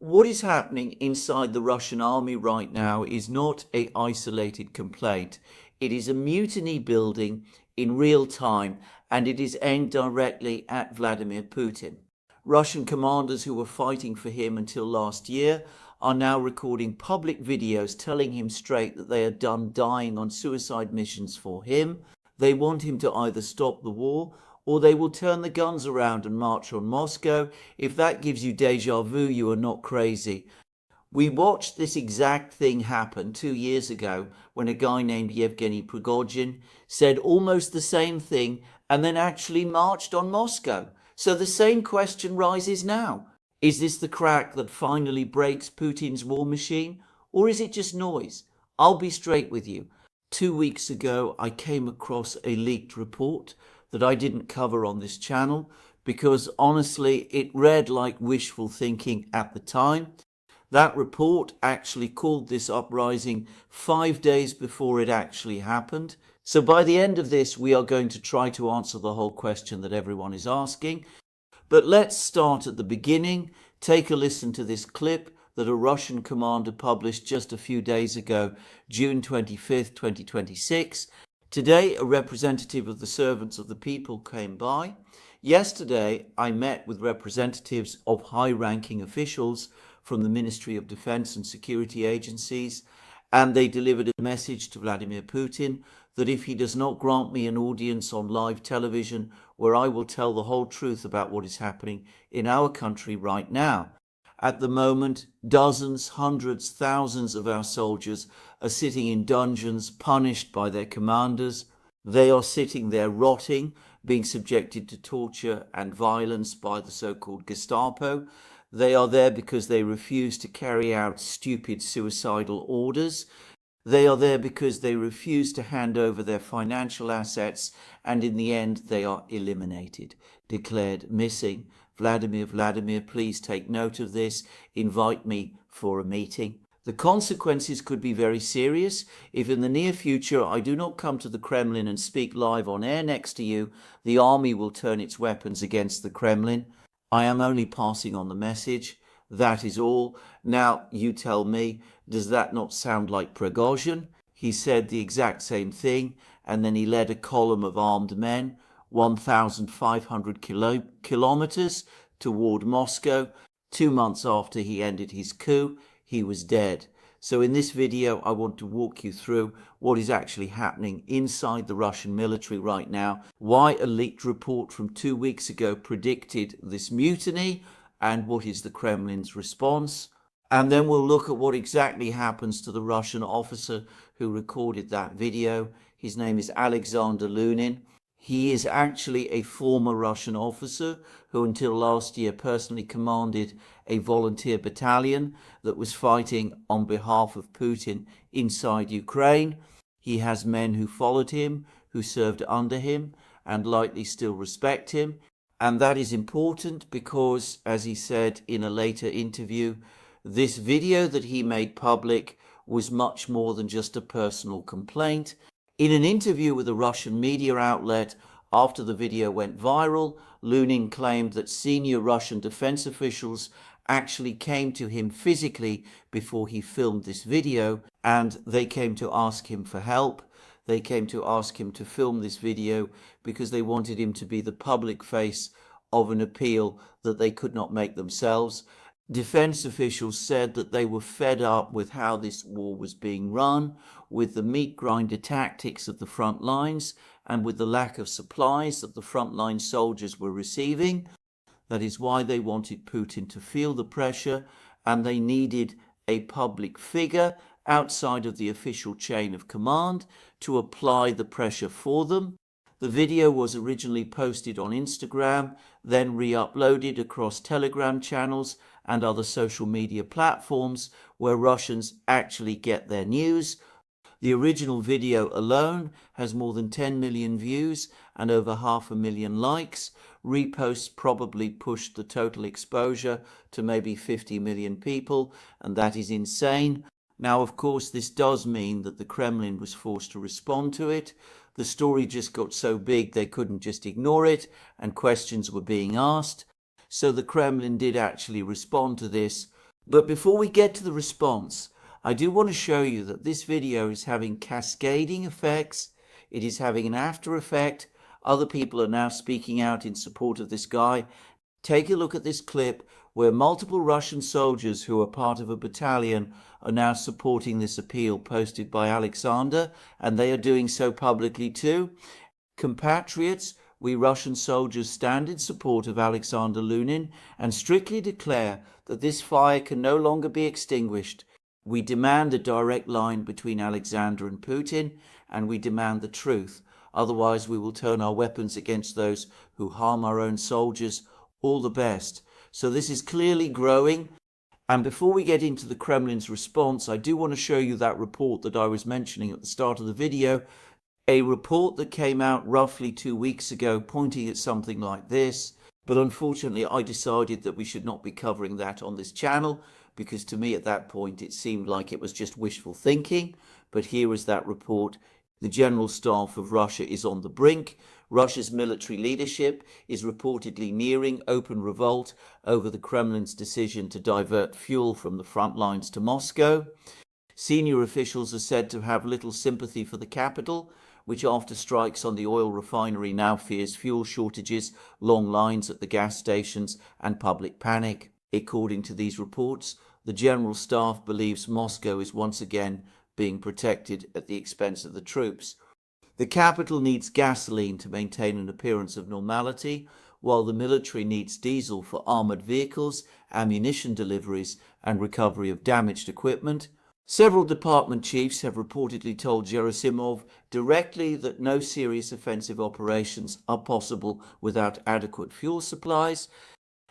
What is happening inside the Russian army right now is not an isolated complaint. It is a mutiny building in real time, and it is aimed directly at Vladimir Putin. Russian commanders who were fighting for him until last year are now recording public videos telling him straight that they are done dying on suicide missions for him. They want him to either stop the war or they will turn the guns around and march on Moscow. If that gives you déjà vu, you are not crazy. We watched this exact thing happen 2 years ago when a guy named Yevgeny Prigozhin said almost the same thing and then actually marched on Moscow. So the same question rises now. Is this the crack that finally breaks Putin's war machine, or is it just noise? I'll be straight with you. 2 weeks ago, I came across a leaked report that I didn't cover on this channel because honestly, it read like wishful thinking at the time. That report actually called this uprising 5 days before it actually happened. So by the end of this, we are going to try to answer the whole question that everyone is asking. But let's start at the beginning. Take a listen to this clip that a Russian commander published just a few days ago, June 25th, 2026. Today, a representative of the Servants of the People came by. Yesterday, I met with representatives of high-ranking officials from the Ministry of Defense and security agencies, and they delivered a message to Vladimir Putin that if he does not grant me an audience on live television where I will tell the whole truth about what is happening in our country right now. At the moment, dozens, hundreds, thousands of our soldiers are sitting in dungeons, punished by their commanders. They are sitting there rotting, being subjected to torture and violence by the so-called Gestapo. They are there because they refuse to carry out stupid suicidal orders. They are there because they refuse to hand over their financial assets, and in the end they are eliminated, declared missing. Vladimir, please take note of this. Invite me for a meeting. The consequences could be very serious. If in the near future I do not come to the Kremlin and speak live on air next to you, the army will turn its weapons against the Kremlin. I am only passing on the message. That is all. Now, you tell me, does that not sound like Prigozhin? He said the exact same thing, and then he led a column of armed men 1,500 kilometers toward Moscow. 2 months after he ended his coup, he was dead. So in this video, I want to walk you through what is actually happening inside the Russian military right now, why a leaked report from 2 weeks ago predicted this mutiny, and what is the Kremlin's response. And then we'll look at what exactly happens to the Russian officer who recorded that video. His name is Alexander Lunin. He is actually a former Russian officer who until last year personally commanded a volunteer battalion that was fighting on behalf of Putin inside Ukraine. He has men who followed him, who served under him, and likely still respect him. And that is important because, as he said in a later interview, this video that he made public was much more than just a personal complaint. In an interview with a Russian media outlet after the video went viral, Lunin claimed that senior Russian defense officials actually came to him physically before he filmed this video, and they came to ask him for help. They came to ask him to film this video because they wanted him to be the public face of an appeal that they could not make themselves. Defense officials said that they were fed up with how this war was being run, with the meat grinder tactics of the front lines, and with the lack of supplies that the frontline soldiers were receiving. That is why they wanted Putin to feel the pressure, and they needed a public figure outside of the official chain of command to apply the pressure for them. The video was originally posted on Instagram, then re-uploaded across Telegram channels and other social media platforms where Russians actually get their news. The original video alone has more than 10 million views and over 500,000 likes. Reposts probably pushed the total exposure to maybe 50 million people, and that is insane. Now, of course, this does mean that the Kremlin was forced to respond to it. The story just got so big they couldn't just ignore it, and questions were being asked. So the Kremlin did actually respond to this But before we get to the response, I do want to show you that this video is having cascading effects. It is having an after effect. Other people are now speaking out in support of this guy. Take a look at this clip where multiple Russian soldiers who are part of a battalion are now supporting this appeal posted by Alexander, and they are doing so publicly too. Compatriots, we Russian soldiers stand in support of Alexander Lunin and strictly declare that this fire can no longer be extinguished. We demand a direct line between Alexander and Putin, and we demand the truth. Otherwise, we will turn our weapons against those who harm our own soldiers. All the best. So this is clearly growing. And before we get into the Kremlin's response, I do want to show you that report that I was mentioning at the start of the video. A report that came out roughly 2 weeks ago pointing at something like this. But unfortunately, I decided that we should not be covering that on this channel, because to me at that point it seemed like it was just wishful thinking. But here is that report. The General Staff of Russia is on the brink. Russia's military leadership is reportedly nearing open revolt over the Kremlin's decision to divert fuel from the front lines to Moscow. Senior officials are said to have little sympathy for the capital, which after strikes on the oil refinery now fears fuel shortages, long lines at the gas stations and public panic. According to these reports, the General Staff believes Moscow is once again being protected at the expense of the troops. The capital needs gasoline to maintain an appearance of normality, while the military needs diesel for armoured vehicles, ammunition deliveries and recovery of damaged equipment. Several department chiefs have reportedly told Gerasimov directly that no serious offensive operations are possible without adequate fuel supplies.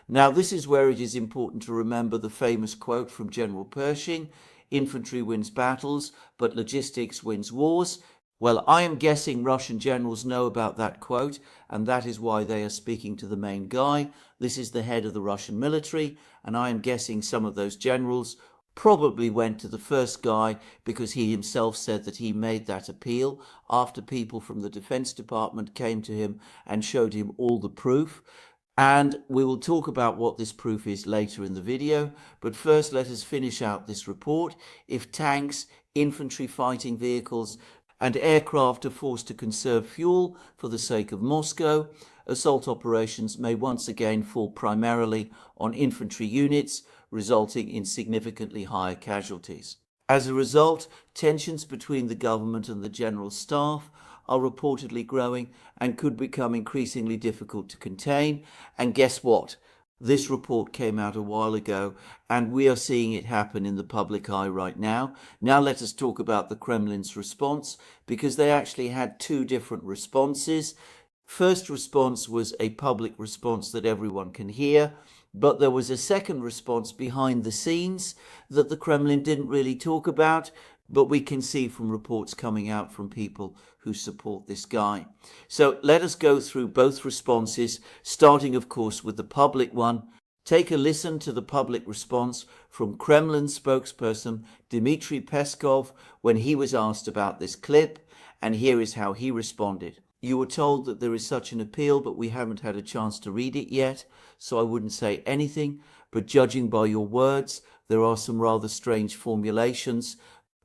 Now, this is where it is important to remember the famous quote from General Pershing, "Infantry wins battles, but logistics wins wars." Well, I am guessing Russian generals know about that quote, and that is why they are speaking to the main guy. This is the head of the Russian military, and I am guessing some of those generals probably went to the first guy because he himself said that he made that appeal after people from the Defense Department came to him and showed him all the proof. And we will talk about what this proof is later in the video. But first, let us finish out this report. If tanks, infantry fighting vehicles and aircraft are forced to conserve fuel for the sake of Moscow, assault operations may once again fall primarily on infantry units, resulting in significantly higher casualties. As a result, tensions between the government and the General Staff are reportedly growing and could become increasingly difficult to contain. And guess what? This report came out a while ago, and we are seeing it happen in the public eye right now. Now let us talk about the Kremlin's response, because they actually had two different responses. First response was a public response that everyone can hear, but there was a second response behind the scenes that the Kremlin didn't really talk about, but we can see from reports coming out from people who support this guy. So let us go through both responses, starting of course with the public one. Take a listen to the public response from Kremlin spokesperson Dmitry Peskov when he was asked about this clip, and here is how he responded. "You were told that there is such an appeal, but we haven't had a chance to read it yet, so I wouldn't say anything, but judging by your words, there are some rather strange formulations.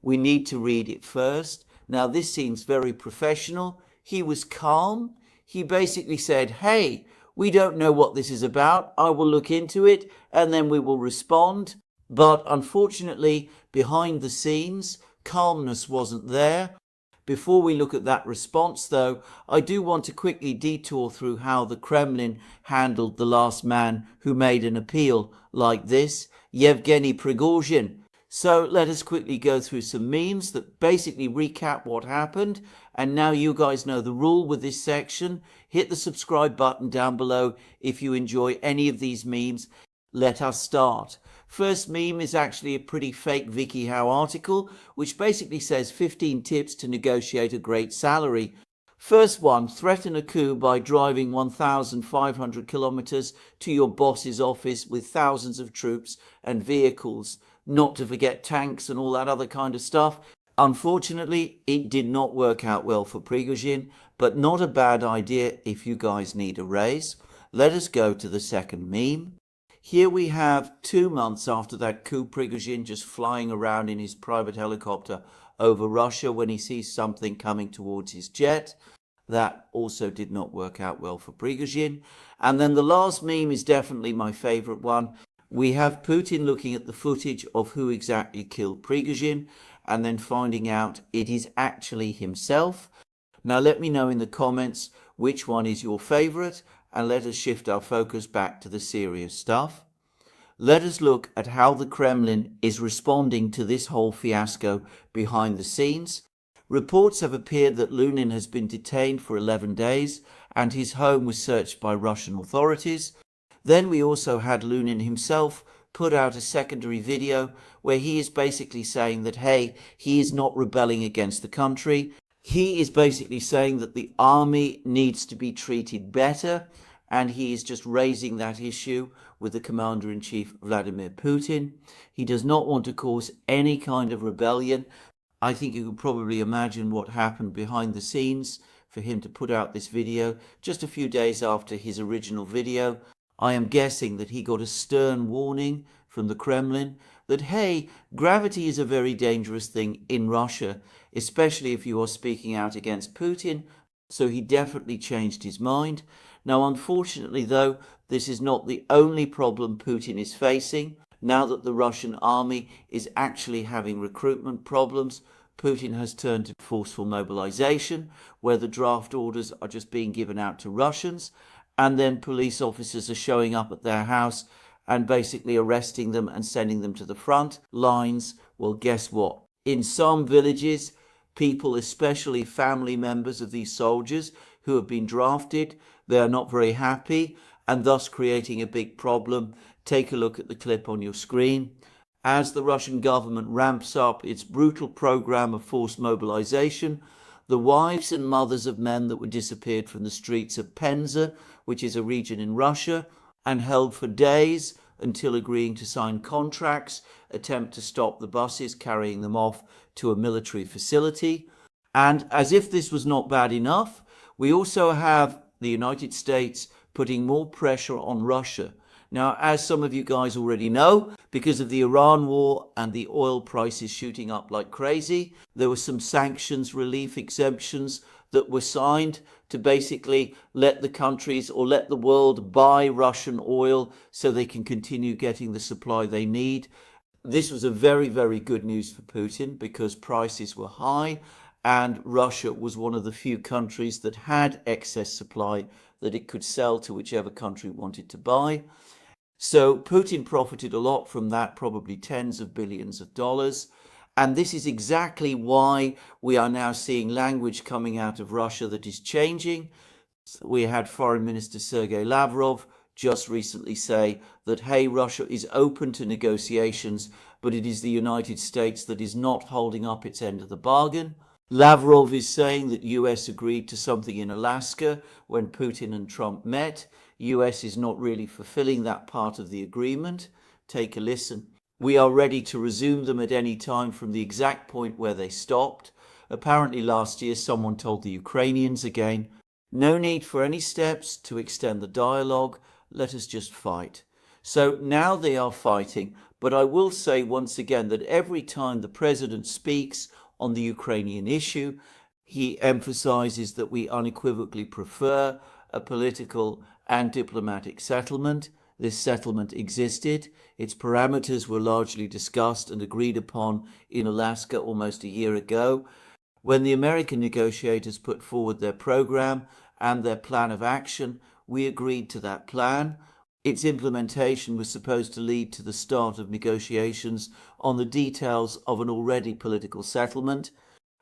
We need to read it first." Now, this seems very professional. He was calm. He basically said, "Hey, we don't know what this is about. I will look into it and then we will respond." But unfortunately, behind the scenes, calmness wasn't there. Before we look at that response, though, I do want to quickly detour through how the Kremlin handled the last man who made an appeal like this, Yevgeny Prigozhin. So let us quickly go through some memes that basically recap what happened. And now you guys know the rule with this section. Hit the subscribe button down below if you enjoy any of these memes. Let us start. First meme is actually a pretty fake WikiHow article, which basically says 15 tips to negotiate a great salary. First one, threaten a coup by driving 1,500 kilometers to your boss's office with thousands of troops and vehicles, not to forget tanks and all that other kind of stuff. Unfortunately, it did not work out well for Prigozhin, but not a bad idea if you guys need a raise. Let us go to the second meme. Here we have 2 months after that coup, Prigozhin just flying around in his private helicopter over Russia when he sees something coming towards his jet. That also did not work out well for Prigozhin. And then the last meme is definitely my favorite one. We have Putin looking at the footage of who exactly killed Prigozhin and then finding out it is actually himself. Now let me know in the comments which one is your favorite, and let us shift our focus back to the serious stuff. Let us look at how the Kremlin is responding to this whole fiasco behind the scenes. Reports have appeared that Lunin has been detained for 11 days and his home was searched by Russian authorities. Then we also had Lunin himself put out a secondary video where he is basically saying that, hey, he is not rebelling against the country. He is basically saying that the army needs to be treated better, and he is just raising that issue with the Commander-in-Chief Vladimir Putin. He does not want to cause any kind of rebellion. I think you can probably imagine what happened behind the scenes for him to put out this video just a few days after his original video. I am guessing that he got a stern warning from the Kremlin that, hey, gravity is a very dangerous thing in Russia, especially if you are speaking out against Putin. So he definitely changed his mind. Now, unfortunately, though, this is not the only problem Putin is facing. Now that the Russian army is actually having recruitment problems, Putin has turned to forceful mobilization, where the draft orders are just being given out to Russians, and then police officers are showing up at their house and basically arresting them and sending them to the front lines. Well, guess what? In some villages, people, especially family members of these soldiers who have been drafted, they are not very happy and thus creating a big problem. Take a look at the clip on your screen. As the Russian government ramps up its brutal program of forced mobilization, the wives and mothers of men that were disappeared from the streets of Penza, which is a region in Russia, and held for days until agreeing to sign contracts, attempt to stop the buses carrying them off to a military facility. And as if this was not bad enough, we also have the United States putting more pressure on Russia. Now, as some of you guys already know, because of the Iran war and the oil prices shooting up like crazy, there were some sanctions relief exemptions that were signed to basically let the countries or let the world buy Russian oil so they can continue getting the supply they need. This was a very, very good news for Putin because prices were high and Russia was one of the few countries that had excess supply that it could sell to whichever country wanted to buy. So Putin profited a lot from that, probably tens of billions of dollars. And this is exactly why we are now seeing language coming out of Russia that is changing. We had Foreign Minister Sergei Lavrov just recently say that, hey, Russia is open to negotiations, but it is the United States that is not holding up its end of the bargain. Lavrov is saying that US agreed to something in Alaska when Putin and Trump met. US is not really fulfilling that part of the agreement. Take a listen. We are ready to resume them at any time from the exact point where they stopped. Apparently last year someone told the Ukrainians again, no need for any steps to extend the dialogue, let us just fight. So now they are fighting, but I will say once again that every time the president speaks on the Ukrainian issue, he emphasizes that we unequivocally prefer a political and diplomatic settlement. This settlement existed. Its parameters were largely discussed and agreed upon in Alaska almost a year ago. When the American negotiators put forward their program and their plan of action, we agreed to that plan. Its implementation was supposed to lead to the start of negotiations on the details of an already political settlement.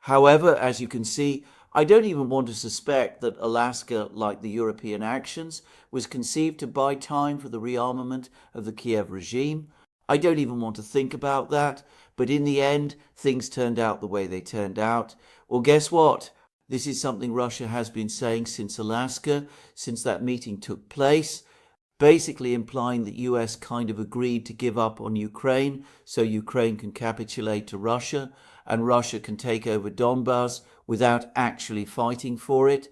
However, as you can see, I don't even want to suspect that Alaska, like the European actions, was conceived to buy time for the rearmament of the Kiev regime. I don't even want to think about that, but in the end, things turned out the way they turned out. Well, guess what? This is something Russia has been saying since Alaska, since that meeting took place, basically implying that US kind of agreed to give up on Ukraine so Ukraine can capitulate to Russia and Russia can take over Donbas without actually fighting for it.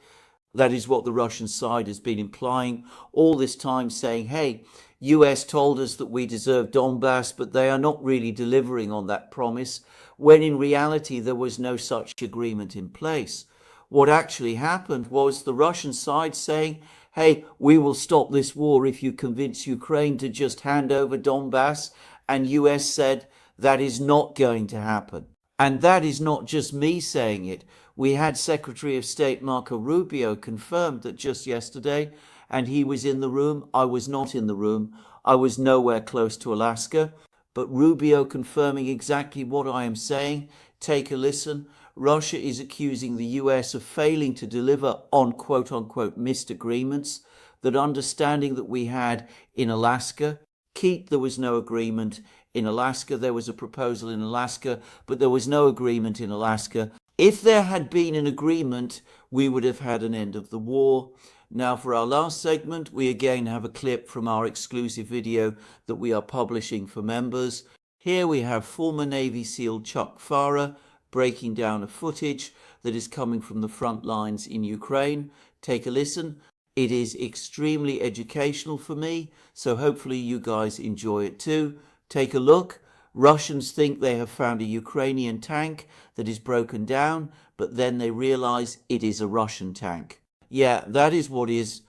That is what the Russian side has been implying all this time, saying, hey, US told us that we deserve Donbass, but they are not really delivering on that promise, when in reality there was no such agreement in place. What actually happened was the Russian side saying, hey, we will stop this war if you convince Ukraine to just hand over Donbass, and US said that is not going to happen. And that is not just me saying it. We had Secretary of State Marco Rubio confirmed that just yesterday, and he was in the room. I was not in the room. I was nowhere close to Alaska. But Rubio confirming exactly what I am saying. Take a listen. Russia is accusing the US of failing to deliver on quote-unquote missed agreements, that understanding that we had in Alaska. Keith, there was no agreement in Alaska. There was a proposal in Alaska, but there was no agreement in Alaska. If there had been an agreement, we would have had an end of the war. Now, for our last segment, we again have a clip from our exclusive video that we are publishing for members. Here we have former Navy SEAL Chuck Farah breaking down a footage that is coming from the front lines in Ukraine. Take a listen. It is extremely educational for me, so hopefully you guys enjoy it too. Take a look. Russians think they have found a Ukrainian tank that is broken down, but then they realize it is a Russian tank. Yeah, that is what is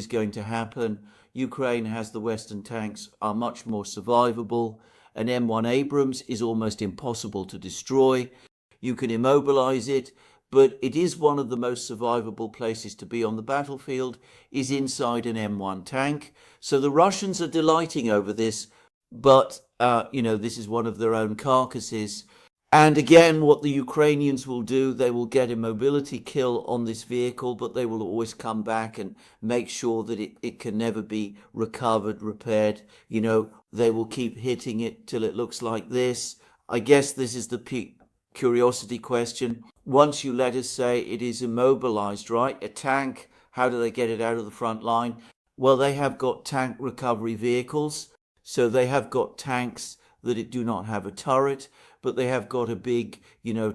going to happen. Ukraine has the Western tanks, are much more survivable. An M1 Abrams is almost impossible to destroy. You can immobilize it, but it is one of the most survivable places to be on the battlefield, is inside an M1 tank. So the Russians are delighting over this, but, this is one of their own carcasses. And again, what the Ukrainians will do, they will get a mobility kill on this vehicle, but they will always come back and make sure that it can never be recovered, repaired. They will keep hitting it till it looks like this. I guess this is the curiosity question. Once you let us say it is immobilized, right? A tank, how do they get it out of the front line? Well, they have got tank recovery vehicles. So they have got tanks that do not have a turret, but they have got a big,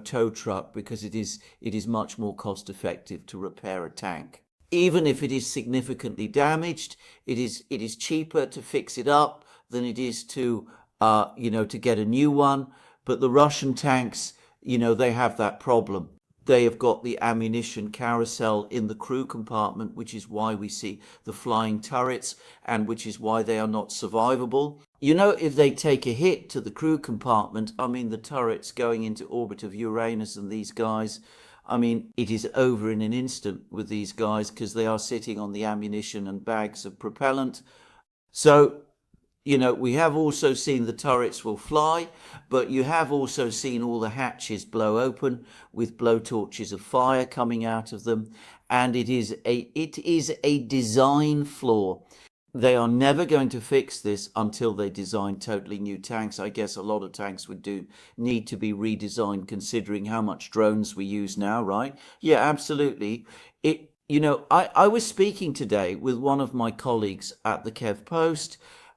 tow truck, because it is much more cost effective to repair a tank. Even if it is significantly damaged, it is cheaper to fix it up than it is to get a new one. But the Russian tanks, they have that problem. They have got the ammunition carousel in the crew compartment, which is why we see the flying turrets, and which is why they are not survivable. If they take a hit to the crew compartment, the turrets going into orbit of Uranus and these guys, it is over in an instant with these guys, because they are sitting on the ammunition and bags of propellant. So, we have also seen the turrets will fly, but you have also seen all the hatches blow open with blowtorches of fire coming out of them. And it is a design flaw. They are never going to fix this until they design totally new tanks. I guess a lot of tanks would need to be redesigned, considering how much drones we use now, right? Yeah, absolutely. I was speaking today with one of my colleagues at the Kev Post,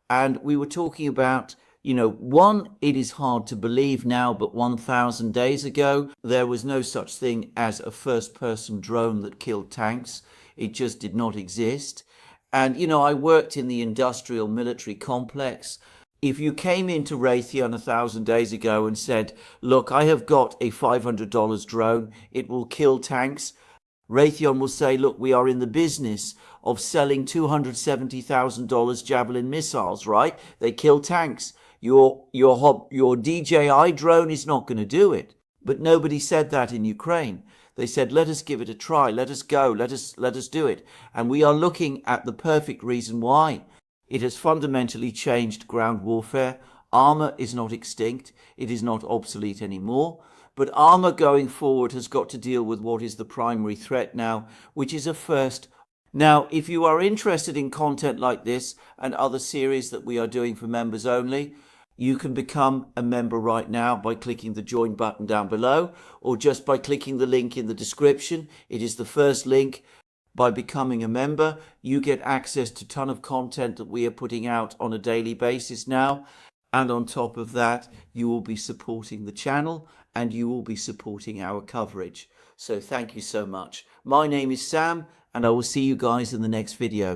and we were talking about, it is hard to believe now, but 1,000 days ago, there was no such thing as a first-person drone that killed tanks. It just did not exist. And, I worked in the industrial military complex. If you came into Raytheon 1,000 days ago and said, look, I have got a $500 drone, it will kill tanks, Raytheon will say, look, we are in the business of selling $270,000 Javelin missiles, right? They kill tanks. Your DJI drone is not going to do it. But nobody said that in Ukraine. They said, let us give it a try. Let us go. Let us do it. And we are looking at the perfect reason why. It has fundamentally changed ground warfare. Armor is not extinct. It is not obsolete anymore. But armor going forward has got to deal with what is the primary threat now, which is a first. Now, if you are interested in content like this and other series that we are doing for members only, you can become a member right now by clicking the join button down below, or just by clicking the link in the description. It is the first link. By becoming a member, you get access to a ton of content that we are putting out on a daily basis now. And on top of that, you will be supporting the channel and you will be supporting our coverage. So thank you so much. My name is Sam, and I will see you guys in the next video.